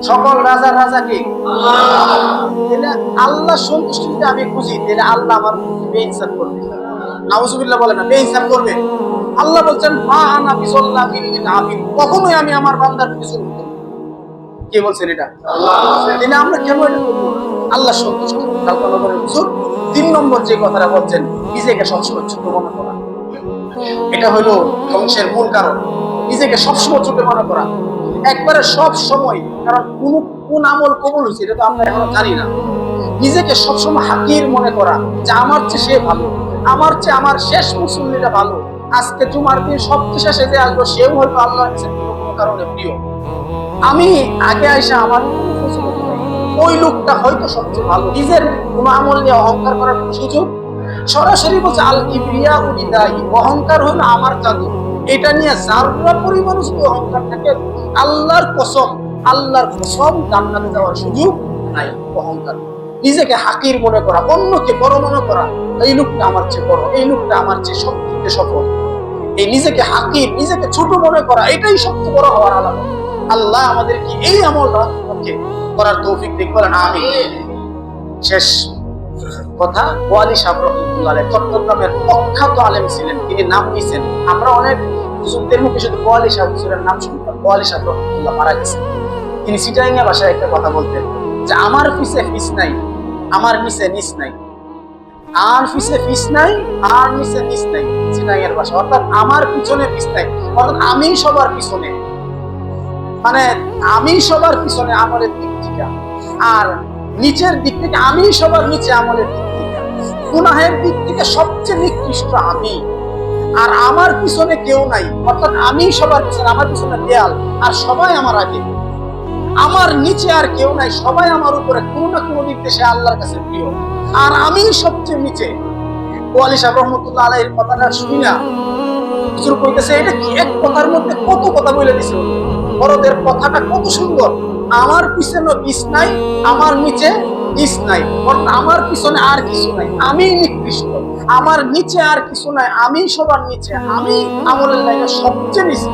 সকল রাজার রাজা কে? তাহলে আল্লাহ সন্তুষ্টি যদি আমি খুঁজি, তাহলে আল্লাহ আমার বেইনসাফ করবে। নাউজুবিল্লাহ বলে না, বেইনসাফ করবে। আল্লাহ বলছেন মা আনা বিযাল্লামিন লিল আবিদ, কখনোই আমি আমার বান্দার প্রতি জুলুম করব না। কে বলছেন এটা? আল্লাহ। তাহলে আমরা কেন এটা করব? আল্লাহ সন্তুষ্ট। কালকে নবরের হুজুর 3 নম্বর যে কথাটা বলছেন, নিজেকে সবসময় ছোট মনে করা। এটা হলো ধ্বংসের মূল কারণ। নিজেকে সবসময় ছোট মনে করা, একবারে সব সময়। কারণ কোন আমল কবুল হয়েছে এটা তো আমরা এখনো জানি না। নিজেকে সবসময় হাকির মনে করা যে আমার চেয়ে সে ভালো, আমার চেয়ে আমার শেষ মুসল্লিরা ভালো, আজকে জুমার দিন সবচেয়ে শেষে যে আসবো সেও হয়তো আল্লাহর কাছে কোনো কারণে প্রিয়। আমি আগে আইসা আমার ওই লোকটা হয়তো সবচেয়ে ভালো। নিজের কোন আমল নিয়ে অহংকার করার সুযোগ। সরাসরি বলছে আল কিবরিয়া উলিদাই, অহংকার হলো আমার জাদু। এটা নিয়ে যারা পরিমাণ যদি অহংকার থাকে, আল্লাহর কসম জান্নাতে যাওয়ার সুযোগ নাই। অহংকার, নিজেকে হাকির মনে করা, অন্যকে বড় মনে করা, এই লোকটা আমার চেয়ে বড়, এই লোকটা আমার চেয়ে সবচেয়ে সফল। এই নিজেকে হাকির, নিজেকে ছোট মনে করা, এটাই সবচেয়ে বড় হওয়ার আলামত। আল্লাহ আমাদেরকে এই আমলটা করার তৌফিক দিক বলেন আমিন। শেষ কথা, ওয়ালি সাহেব রহমতুল্লাহ আলাইহি চট্টগ্রামের প্রখ্যাত আলেম ছিলেন। তিনি নাম নিয়েছেন, আমরা অনেক হুজুরদের মুখে শুধু ওয়ালি সাহেব হুজুরের নাম শুনতাম। ওয়ালি সাহেব রহমতুল্লাহ মারা গেছেন। তিনি চিটাঙ্গা ভাষায় একটা কথা বলতেন যে আমার পিছে ফিস নাই, আমার নিচে নিচ নাই। আর পিছে ফিস নাই, আর নিচে নিচ নাই, চিটাঙ্গের ভাষা। অর্থাৎ আমার পিছনে ফিস নাই, অর্থাৎ আমি সবার পিছনে, মানে আমি সবার পিছনে আমলের দিক থেকে, আর নিচের দিক থেকে আমি সবার নিচে আমলের দিক থেকে, গুনাহের দিক থেকে সবচেয়ে নিকৃষ্ট আমি, আর আমার পিছনে কেউ নাই। অর্থাৎ আমি সবার পিছনে, আমার পিছনে দেয়াল, আর সবাই আমার আগে, আমার নিচে আর কেউ নাই, সবাই আমার উপরে কোনো না কোনো দিক থেকে আল্লাহর কাছে প্রিয়, আর আমি সবচেয়ে নিচে। ওয়ালি সাহেব রহমতুল্লাহ আলাইহির কথাটা শুনি না হুজুর কইতেছে, এটা কি এক কথার মধ্যে কত কথা বলে দিছে। বড়দের কথাটা কত সুন্দর। আমার পিছনে বিষ নাই, আমার নিচে নিচ নাই, অর্থাৎ আমার পিছনে আর কিছু নাই, আমি নিকৃষ্ট। আমার নিচে আর কিছু নাই, আমি সবার নিচে, আমি আমলের লাইনে সবচেয়ে নিচে।